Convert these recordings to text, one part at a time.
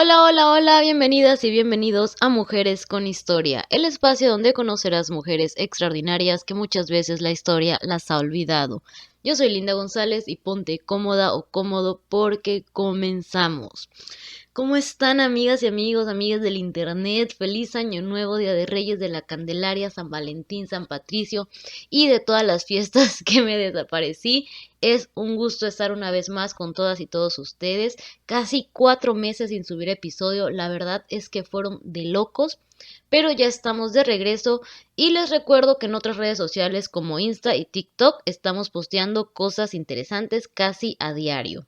Hola, hola, hola, bienvenidas y bienvenidos a Mujeres con Historia, el espacio donde conocerás mujeres extraordinarias que muchas veces la historia las ha olvidado. Yo soy Linda González y ponte cómoda o cómodo porque comenzamos. ¿Cómo están amigas y amigos, amigas del internet? Feliz año nuevo, Día de Reyes, de la Candelaria, San Valentín, San Patricio y de todas las fiestas que me desaparecí. Es un gusto estar una vez más con todas y todos ustedes. Casi 4 meses sin subir episodio, la verdad es que fueron de locos, pero ya estamos de regreso y les recuerdo que en otras redes sociales como Insta y TikTok estamos posteando cosas interesantes casi a diario.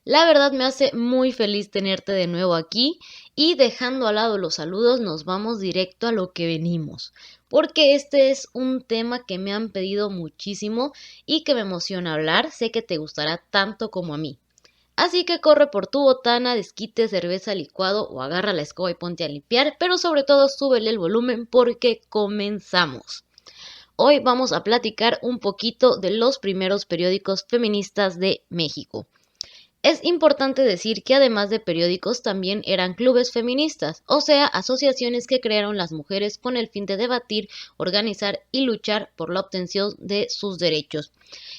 La verdad me hace muy feliz tenerte de nuevo aquí y dejando al lado los saludos nos vamos directo a lo que venimos, porque este es un tema que me han pedido muchísimo y que me emociona hablar, sé que te gustará tanto como a mí. Así que corre por tu botana, desquite, cerveza, licuado o agarra la escoba y ponte a limpiar, pero sobre todo súbele el volumen porque comenzamos. Hoy vamos a platicar un poquito de los primeros periódicos feministas de México. Es importante decir que además de periódicos también eran clubes feministas, o sea, asociaciones que crearon las mujeres con el fin de debatir, organizar y luchar por la obtención de sus derechos,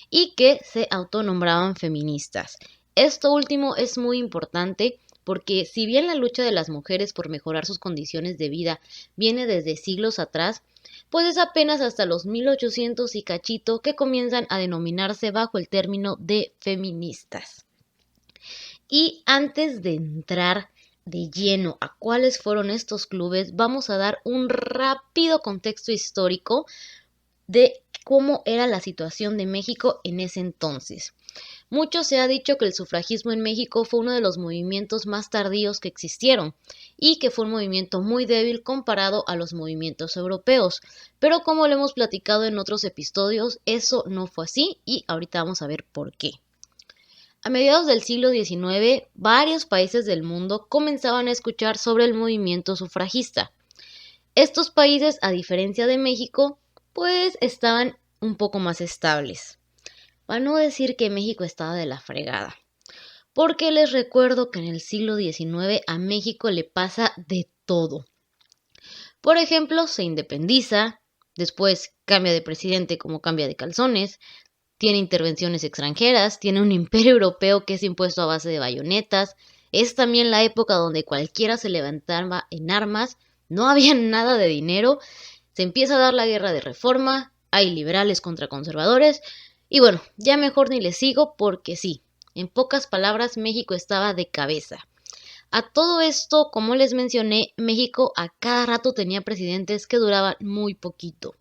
y que se autonombraban feministas. Esto último es muy importante porque si bien la lucha de las mujeres por mejorar sus condiciones de vida viene desde siglos atrás, pues es apenas hasta los 1800 y cachito que comienzan a denominarse bajo el término de feministas. Y antes de entrar de lleno a cuáles fueron estos clubes, vamos a dar un rápido contexto histórico de cómo era la situación de México en ese entonces. Mucho se ha dicho que el sufragismo en México fue uno de los movimientos más tardíos que existieron y que fue un movimiento muy débil comparado a los movimientos europeos. Pero como lo hemos platicado en otros episodios, eso no fue así y ahorita vamos a ver por qué. A mediados del siglo XIX, varios países del mundo comenzaban a escuchar sobre el movimiento sufragista. Estos países, a diferencia de México, pues estaban un poco más estables. Para no decir que México estaba de la fregada. Porque les recuerdo que en el siglo XIX a México le pasa de todo. Por ejemplo, se independiza, después cambia de presidente como cambia de calzones, tiene intervenciones extranjeras, tiene un imperio europeo que es impuesto a base de bayonetas, es también la época donde cualquiera se levantaba en armas, no había nada de dinero, se empieza a dar la guerra de reforma, hay liberales contra conservadores, y bueno, ya mejor ni les sigo porque sí, en pocas palabras México estaba de cabeza. A todo esto, como les mencioné, México a cada rato tenía presidentes que duraban muy poquito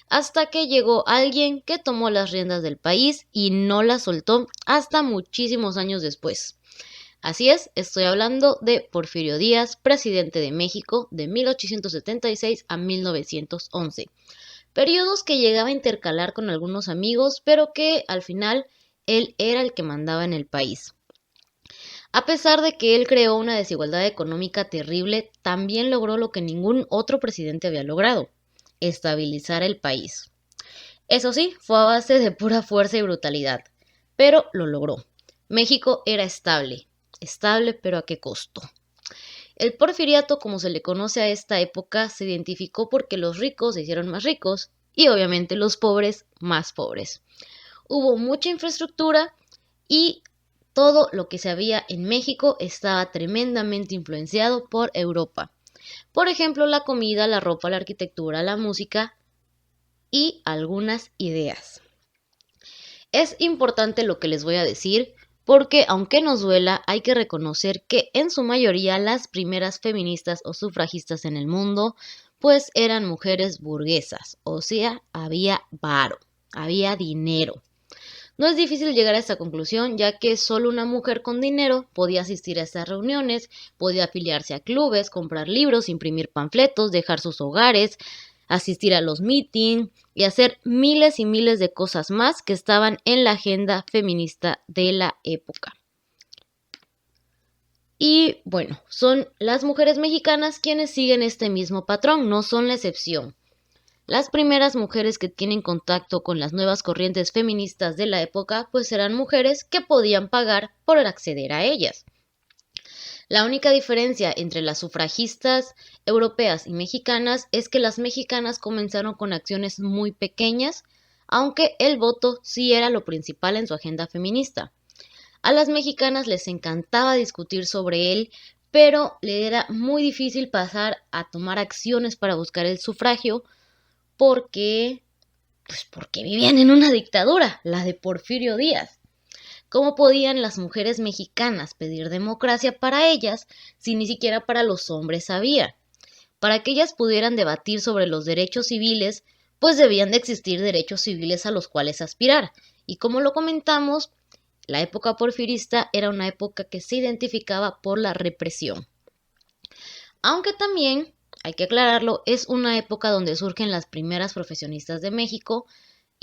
hasta que llegó alguien que tomó las riendas del país y no las soltó hasta muchísimos años después. Así es, estoy hablando de Porfirio Díaz, presidente de México de 1876 a 1911. Periodos que llegaba a intercalar con algunos amigos, pero que al final él era el que mandaba en el país. A pesar de que él creó una desigualdad económica terrible, también logró lo que ningún otro presidente había logrado: estabilizar el país. Eso sí, fue a base de pura fuerza y brutalidad, pero lo logró. México era estable, estable, pero ¿a qué costo? El porfiriato, como se le conoce a esta época, se identificó porque los ricos se hicieron más ricos y obviamente los pobres más pobres. Hubo mucha infraestructura y todo lo que se había en México estaba tremendamente influenciado por Europa. Por ejemplo, la comida, la ropa, la arquitectura, la música y algunas ideas. Es importante lo que les voy a decir porque aunque nos duela, hay que reconocer que en su mayoría las primeras feministas o sufragistas en el mundo pues eran mujeres burguesas, o sea, había varo, había dinero. No es difícil llegar a esta conclusión, ya que solo una mujer con dinero podía asistir a estas reuniones, podía afiliarse a clubes, comprar libros, imprimir panfletos, dejar sus hogares, asistir a los meetings y hacer miles y miles de cosas más que estaban en la agenda feminista de la época. Y bueno, son las mujeres mexicanas quienes siguen este mismo patrón, no son la excepción. Las primeras mujeres que tienen contacto con las nuevas corrientes feministas de la época pues eran mujeres que podían pagar por acceder a ellas. La única diferencia entre las sufragistas europeas y mexicanas es que las mexicanas comenzaron con acciones muy pequeñas, aunque el voto sí era lo principal en su agenda feminista. A las mexicanas les encantaba discutir sobre él, pero le era muy difícil pasar a tomar acciones para buscar el sufragio porque, porque vivían en una dictadura, la de Porfirio Díaz. ¿Cómo podían las mujeres mexicanas pedir democracia para ellas si ni siquiera para los hombres había? Para que ellas pudieran debatir sobre los derechos civiles, pues debían de existir derechos civiles a los cuales aspirar. Y como lo comentamos, la época porfirista era una época que se identificaba por la represión. Aunque también, hay que aclararlo, es una época donde surgen las primeras profesionistas de México,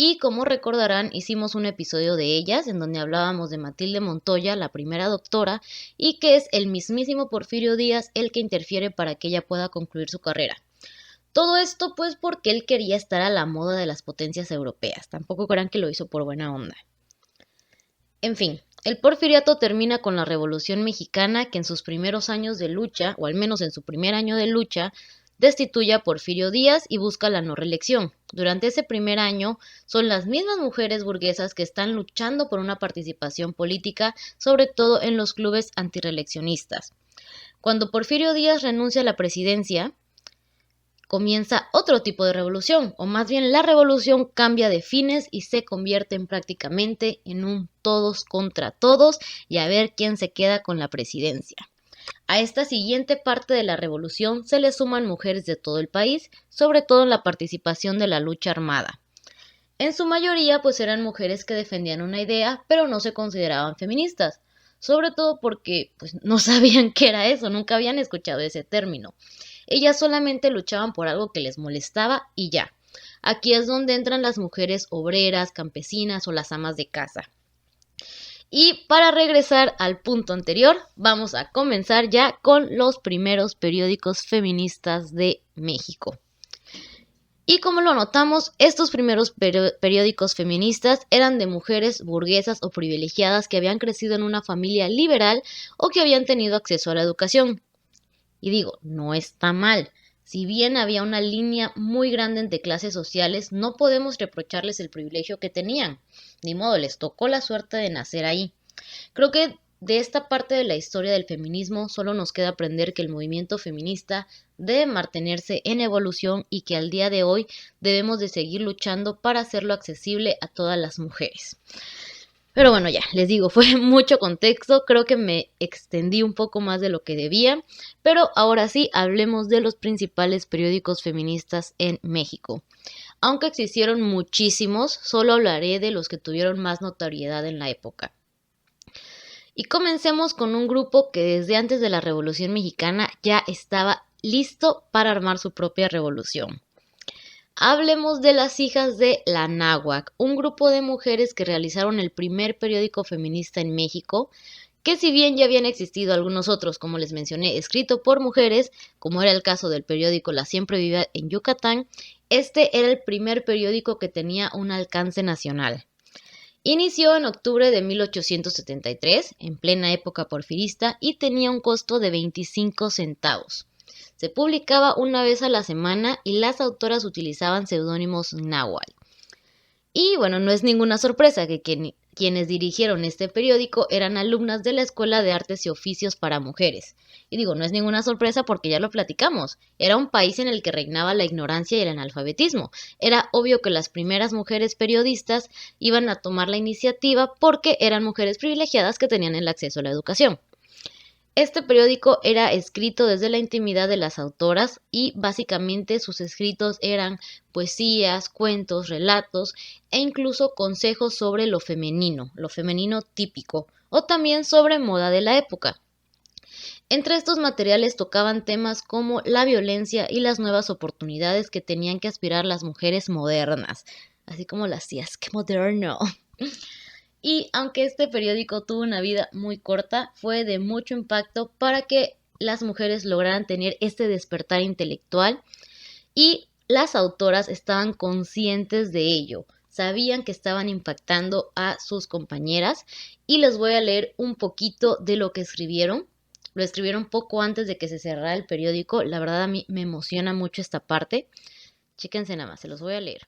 y como recordarán, hicimos un episodio de ellas en donde hablábamos de Matilde Montoya, la primera doctora, y que es el mismísimo Porfirio Díaz el que interfiere para que ella pueda concluir su carrera. Todo esto pues porque él quería estar a la moda de las potencias europeas, tampoco crean que lo hizo por buena onda. En fin, el porfiriato termina con la Revolución Mexicana, que en sus primeros años de lucha, o al menos en su primer año de lucha, destituye a Porfirio Díaz y busca la no reelección. Durante ese primer año son las mismas mujeres burguesas que están luchando por una participación política, sobre todo en los clubes antireeleccionistas. Cuando Porfirio Díaz renuncia a la presidencia, comienza otro tipo de revolución, o más bien la revolución cambia de fines y se convierte prácticamente en un todos contra todos y a ver quién se queda con la presidencia. A esta siguiente parte de la revolución se le suman mujeres de todo el país, sobre todo en la participación de la lucha armada. En su mayoría pues eran mujeres que defendían una idea, pero no se consideraban feministas, sobre todo porque pues no sabían qué era eso, nunca habían escuchado ese término. Ellas solamente luchaban por algo que les molestaba y ya. Aquí es donde entran las mujeres obreras, campesinas o las amas de casa. Y para regresar al punto anterior, vamos a comenzar ya con los primeros periódicos feministas de México. Y como lo notamos, estos primeros periódicos feministas eran de mujeres burguesas o privilegiadas que habían crecido en una familia liberal o que habían tenido acceso a la educación. Y digo, no está mal. Si bien había una línea muy grande entre clases sociales, no podemos reprocharles el privilegio que tenían. Ni modo, les tocó la suerte de nacer ahí. Creo que de esta parte de la historia del feminismo solo nos queda aprender que el movimiento feminista debe mantenerse en evolución y que al día de hoy debemos de seguir luchando para hacerlo accesible a todas las mujeres. Pero bueno, ya, les digo, fue mucho contexto, creo que me extendí un poco más de lo que debía, pero ahora sí, hablemos de los principales periódicos feministas en México. Aunque existieron muchísimos, solo hablaré de los que tuvieron más notoriedad en la época. Y comencemos con un grupo que desde antes de la Revolución Mexicana ya estaba listo para armar su propia revolución. Hablemos de las hijas de la Náhuac, un grupo de mujeres que realizaron el primer periódico feminista en México, que si bien ya habían existido algunos otros, como les mencioné, escrito por mujeres, como era el caso del periódico La Siempre Viva en Yucatán, este era el primer periódico que tenía un alcance nacional. Inició en octubre de 1873, en plena época porfirista, y tenía un costo de 25 centavos. Se publicaba una vez a la semana y las autoras utilizaban seudónimos náhuatl. Y bueno, no es ninguna sorpresa que quienes dirigieron este periódico eran alumnas de la Escuela de Artes y Oficios para Mujeres. Y digo, no es ninguna sorpresa porque ya lo platicamos. Era un país en el que reinaba la ignorancia y el analfabetismo. Era obvio que las primeras mujeres periodistas iban a tomar la iniciativa porque eran mujeres privilegiadas que tenían el acceso a la educación. Este periódico era escrito desde la intimidad de las autoras y básicamente sus escritos eran poesías, cuentos, relatos e incluso consejos sobre lo femenino típico, o también sobre moda de la época. Entre estos materiales tocaban temas como la violencia y las nuevas oportunidades que tenían que aspirar las mujeres modernas, así como las tías, ¡qué moderno! Y aunque este periódico tuvo una vida muy corta, fue de mucho impacto para que las mujeres lograran tener este despertar intelectual y las autoras estaban conscientes de ello, sabían que estaban impactando a sus compañeras y les voy a leer un poquito de lo que escribieron. Lo escribieron poco antes de que se cerrara el periódico. La verdad a mí me emociona mucho esta parte. Chéquense nada más, se los voy a leer.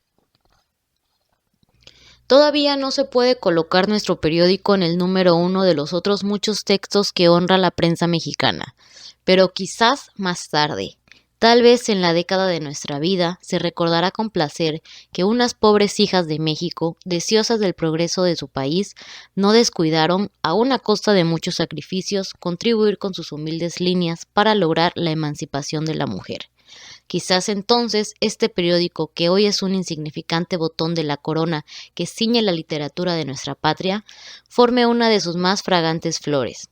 Todavía no se puede colocar nuestro periódico en el número 1 de los otros muchos textos que honra la prensa mexicana, pero quizás más tarde. Tal vez en la década de nuestra vida se recordará con placer que unas pobres hijas de México, deseosas del progreso de su país, no descuidaron, aun a costa de muchos sacrificios, contribuir con sus humildes líneas para lograr la emancipación de la mujer. Quizás entonces este periódico, que hoy es un insignificante botón de la corona que ciñe la literatura de nuestra patria, forme una de sus más fragantes flores.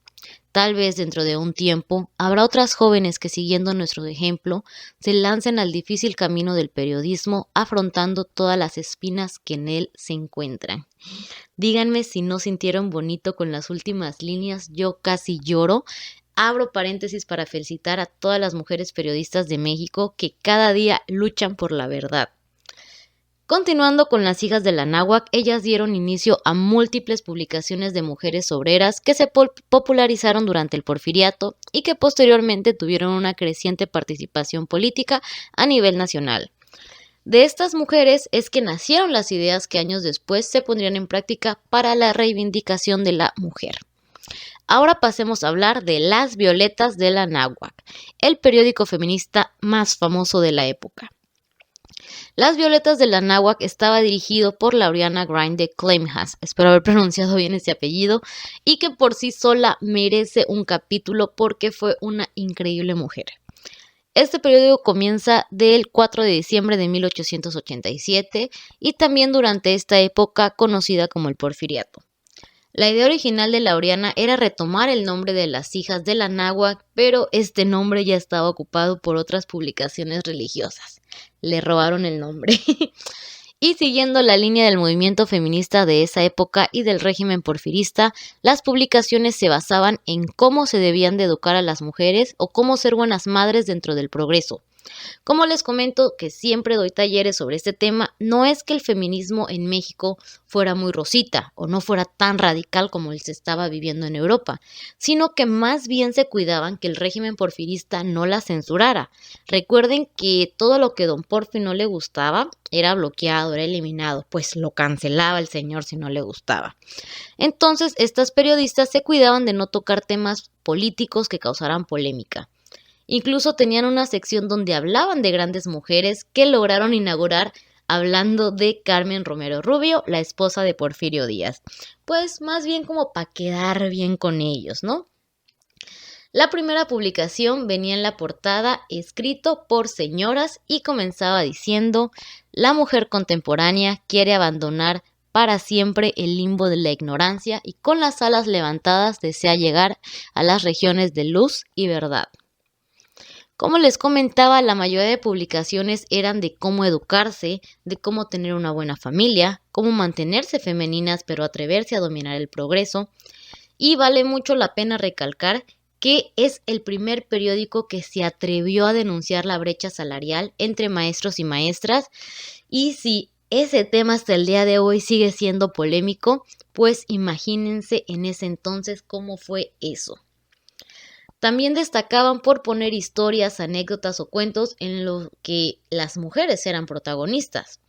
Tal vez dentro de un tiempo habrá otras jóvenes que, siguiendo nuestro ejemplo, se lancen al difícil camino del periodismo, afrontando todas las espinas que en él se encuentran. Díganme si no sintieron bonito con las últimas líneas. Yo casi lloro. Abro paréntesis para felicitar a todas las mujeres periodistas de México que cada día luchan por la verdad. Continuando con las hijas de la náhuac, ellas dieron inicio a múltiples publicaciones de mujeres obreras que se popularizaron durante el Porfiriato y que posteriormente tuvieron una creciente participación política a nivel nacional. De estas mujeres es que nacieron las ideas que años después se pondrían en práctica para la reivindicación de la mujer. Ahora pasemos a hablar de Las Violetas de la Náhuac, el periódico feminista más famoso de la época. Las Violetas de la Náhuac estaba dirigido por Laureana Grind de Claimhas, espero haber pronunciado bien ese apellido, y que por sí sola merece un capítulo porque fue una increíble mujer. Este periódico comienza del 4 de diciembre de 1887 y también durante esta época conocida como el Porfiriato. La idea original de Laureana era retomar el nombre de las hijas de la náhuac, pero este nombre ya estaba ocupado por otras publicaciones religiosas. Le robaron el nombre. Y siguiendo la línea del movimiento feminista de esa época y del régimen porfirista, las publicaciones se basaban en cómo se debían de educar a las mujeres o cómo ser buenas madres dentro del progreso. Como les comento que siempre doy talleres sobre este tema, no es que el feminismo en México fuera muy rosita o no fuera tan radical como se estaba viviendo en Europa, sino que más bien se cuidaban que el régimen porfirista no la censurara. Recuerden que todo lo que don Porfi no le gustaba era bloqueado, era eliminado, pues lo cancelaba el señor si no le gustaba. Entonces, estas periodistas se cuidaban de no tocar temas políticos que causaran polémica. Incluso tenían una sección donde hablaban de grandes mujeres que lograron inaugurar hablando de Carmen Romero Rubio, la esposa de Porfirio Díaz. Pues más bien como para quedar bien con ellos, ¿no? La primera publicación venía en la portada escrito por señoras y comenzaba diciendo: la mujer contemporánea quiere abandonar para siempre el limbo de la ignorancia y con las alas levantadas desea llegar a las regiones de luz y verdad. Como les comentaba, la mayoría de publicaciones eran de cómo educarse, de cómo tener una buena familia, cómo mantenerse femeninas pero atreverse a dominar el progreso. Y vale mucho la pena recalcar que es el primer periódico que se atrevió a denunciar la brecha salarial entre maestros y maestras. Y si ese tema hasta el día de hoy sigue siendo polémico, pues imagínense en ese entonces cómo fue eso. También destacaban por poner historias, anécdotas o cuentos en los que las mujeres eran protagonistas.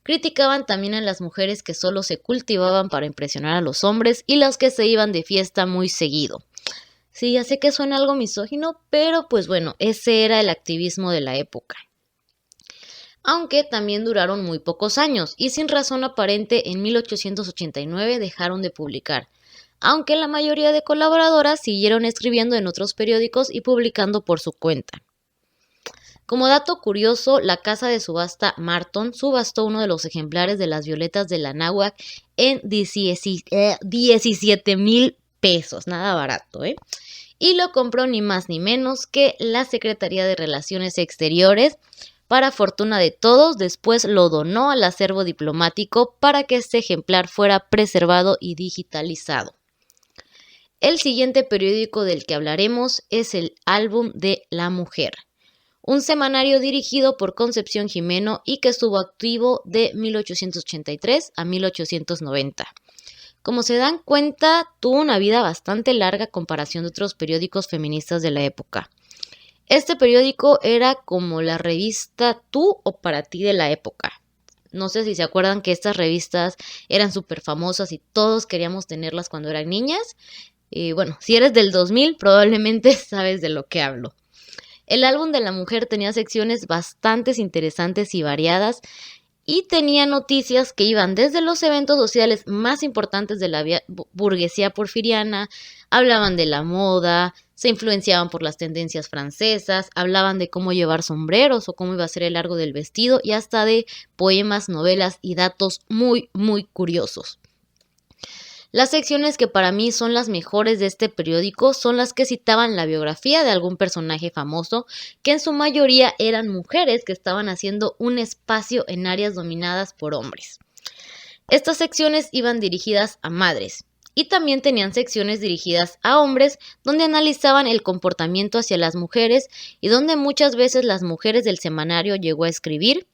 Criticaban también a las mujeres que solo se cultivaban para impresionar a los hombres y las que se iban de fiesta muy seguido. Sí, ya sé que suena algo misógino, pero pues bueno, ese era el activismo de la época. Aunque también duraron muy pocos años y sin razón aparente en 1889 dejaron de publicar, aunque la mayoría de colaboradoras siguieron escribiendo en otros periódicos y publicando por su cuenta. Como dato curioso, la casa de subasta Marton subastó uno de los ejemplares de Las Violetas de la Náhuac en 17,000 pesos, nada barato, ¿eh? Y lo compró ni más ni menos que la Secretaría de Relaciones Exteriores. Para fortuna de todos, después lo donó al acervo diplomático para que este ejemplar fuera preservado y digitalizado. El siguiente periódico del que hablaremos es el Álbum de la Mujer, un semanario dirigido por Concepción Jimeno y que estuvo activo de 1883 a 1890. Como se dan cuenta, tuvo una vida bastante larga a comparación de otros periódicos feministas de la época. Este periódico era como la revista Tú o Para Ti de la época. No sé si se acuerdan que estas revistas eran súper famosas y todos queríamos tenerlas cuando eran niñas. Bueno, si eres del 2000, probablemente sabes de lo que hablo. El álbum de la mujer tenía secciones bastante interesantes y variadas y tenía noticias que iban desde los eventos sociales más importantes de la burguesía porfiriana, hablaban de la moda, se influenciaban por las tendencias francesas, hablaban de cómo llevar sombreros o cómo iba a ser el largo del vestido y hasta de poemas, novelas y datos muy, muy curiosos. Las secciones que para mí son las mejores de este periódico son las que citaban la biografía de algún personaje famoso, que en su mayoría eran mujeres que estaban haciendo un espacio en áreas dominadas por hombres. Estas secciones iban dirigidas a madres y también tenían secciones dirigidas a hombres donde analizaban el comportamiento hacia las mujeres y donde muchas veces las mujeres del semanario llegó a escribir: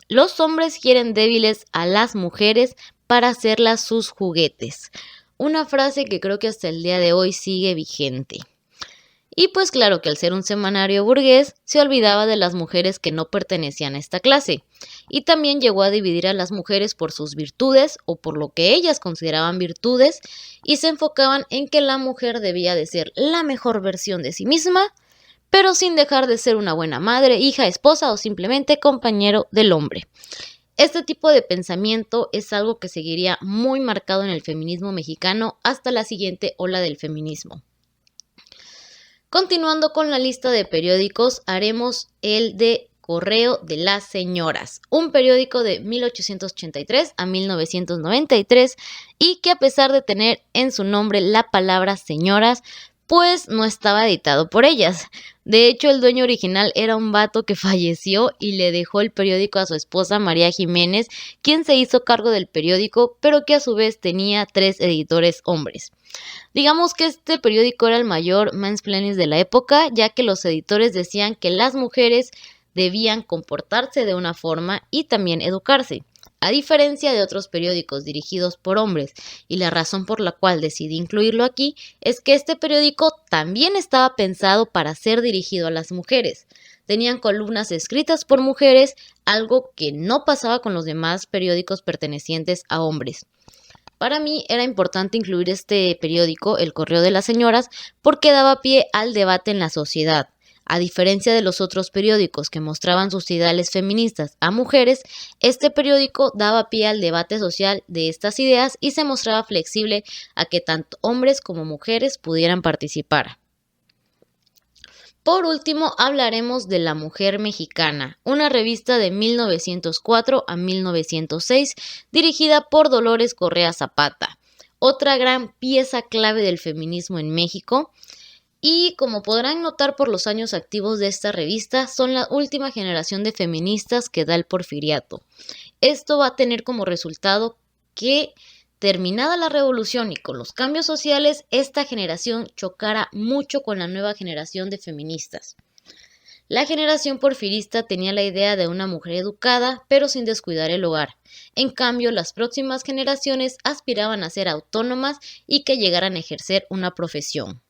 los hombres quieren débiles a las mujeres para hacerlas sus juguetes. Una frase que creo que hasta el día de hoy sigue vigente. Y pues claro que al ser un semanario burgués, se olvidaba de las mujeres que no pertenecían a esta clase. Y también llegó a dividir a las mujeres por sus virtudes o por lo que ellas consideraban virtudes y se enfocaban en que la mujer debía de ser la mejor versión de sí misma, pero sin dejar de ser una buena madre, hija, esposa o simplemente compañero del hombre. Este tipo de pensamiento es algo que seguiría muy marcado en el feminismo mexicano hasta la siguiente ola del feminismo. Continuando con la lista de periódicos, haremos el de Correo de las Señoras, un periódico de 1883 a 1993 y que a pesar de tener en su nombre la palabra señoras, pues no estaba editado por ellas. De hecho, el dueño original era un vato que falleció y le dejó el periódico a su esposa María Jiménez, quien se hizo cargo del periódico, pero que a su vez tenía 3 editores hombres. Digamos que este periódico era el mayor mansplaining de la época, ya que los editores decían que las mujeres debían comportarse de una forma y también educarse. A diferencia de otros periódicos dirigidos por hombres, y la razón por la cual decidí incluirlo aquí es que este periódico también estaba pensado para ser dirigido a las mujeres. Tenían columnas escritas por mujeres, algo que no pasaba con los demás periódicos pertenecientes a hombres. Para mí era importante incluir este periódico, El Correo de las Señoras, porque daba pie al debate en la sociedad. A diferencia de los otros periódicos que mostraban sus ideales feministas a mujeres, este periódico daba pie al debate social de estas ideas y se mostraba flexible a que tanto hombres como mujeres pudieran participar. Por último, hablaremos de La Mujer Mexicana, una revista de 1904 a 1906 dirigida por Dolores Correa Zapata, otra gran pieza clave del feminismo en México. Y como podrán notar por los años activos de esta revista, son la última generación de feministas que da el porfiriato. Esto va a tener como resultado que, terminada la revolución y con los cambios sociales, esta generación chocara mucho con la nueva generación de feministas. La generación porfirista tenía la idea de una mujer educada, pero sin descuidar el hogar. En cambio, las próximas generaciones aspiraban a ser autónomas y que llegaran a ejercer una profesión.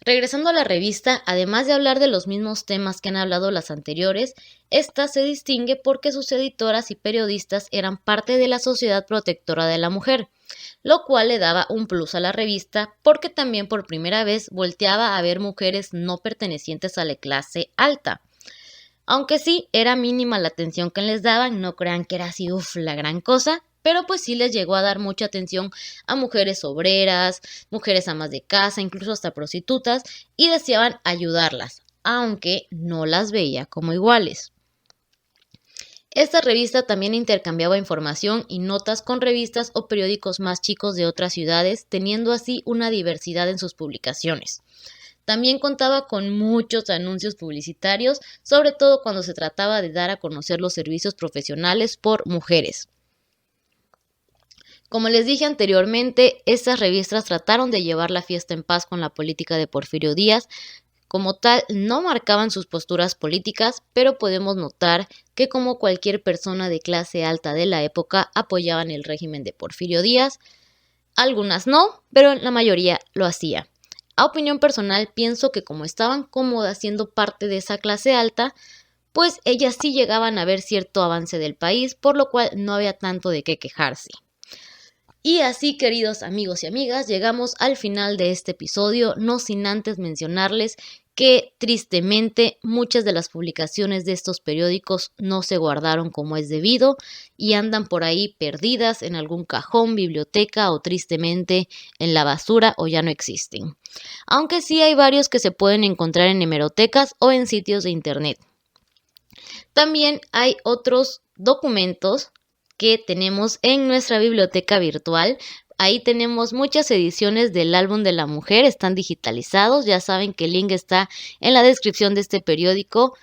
Regresando a la revista, además de hablar de los mismos temas que han hablado las anteriores, esta se distingue porque sus editoras y periodistas eran parte de la sociedad protectora de la mujer, lo cual le daba un plus a la revista porque también por primera vez volteaba a ver mujeres no pertenecientes a la clase alta. Aunque sí, era mínima la atención que les daban, no crean que era así, la gran cosa, pero pues sí les llegó a dar mucha atención a mujeres obreras, mujeres amas de casa, incluso hasta prostitutas, y deseaban ayudarlas, aunque no las veía como iguales. Esta revista también intercambiaba información y notas con revistas o periódicos más chicos de otras ciudades, teniendo así una diversidad en sus publicaciones. También contaba con muchos anuncios publicitarios, sobre todo cuando se trataba de dar a conocer los servicios profesionales por mujeres. Como les dije anteriormente, estas revistas trataron de llevar la fiesta en paz con la política de Porfirio Díaz, Como tal, no marcaban sus posturas políticas, pero podemos notar que como cualquier persona de clase alta de la época apoyaban el régimen de Porfirio Díaz. Algunas no, pero la mayoría lo hacía. A opinión personal, pienso que como estaban cómodas siendo parte de esa clase alta, pues ellas sí llegaban a ver cierto avance del país, por lo cual no había tanto de qué quejarse. Y así, queridos amigos y amigas, llegamos al final de este episodio, no sin antes mencionarles que tristemente muchas de las publicaciones de estos periódicos no se guardaron como es debido y andan por ahí perdidas en algún cajón, biblioteca o tristemente en la basura o ya no existen. Aunque sí hay varios que se pueden encontrar en hemerotecas o en sitios de internet. También hay otros documentos que tenemos en nuestra biblioteca virtual. Ahí tenemos muchas ediciones del álbum de la mujer, están digitalizados. Ya saben que el link está en la descripción de este periódico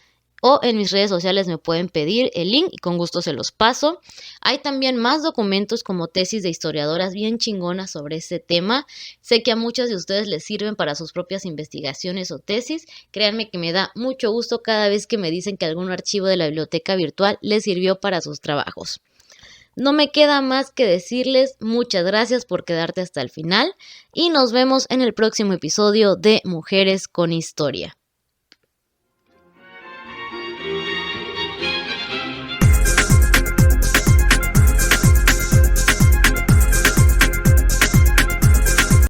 o en mis redes sociales me pueden pedir el link y con gusto se los paso. Hay también más documentos como tesis de historiadoras bien chingonas sobre este tema. Sé que a muchas de ustedes les sirven para sus propias investigaciones o tesis. Créanme que me da mucho gusto cada vez que me dicen que algún archivo de la biblioteca virtual les sirvió para sus trabajos. No me queda más que decirles muchas gracias por quedarte hasta el final y nos vemos en el próximo episodio de Mujeres con Historia.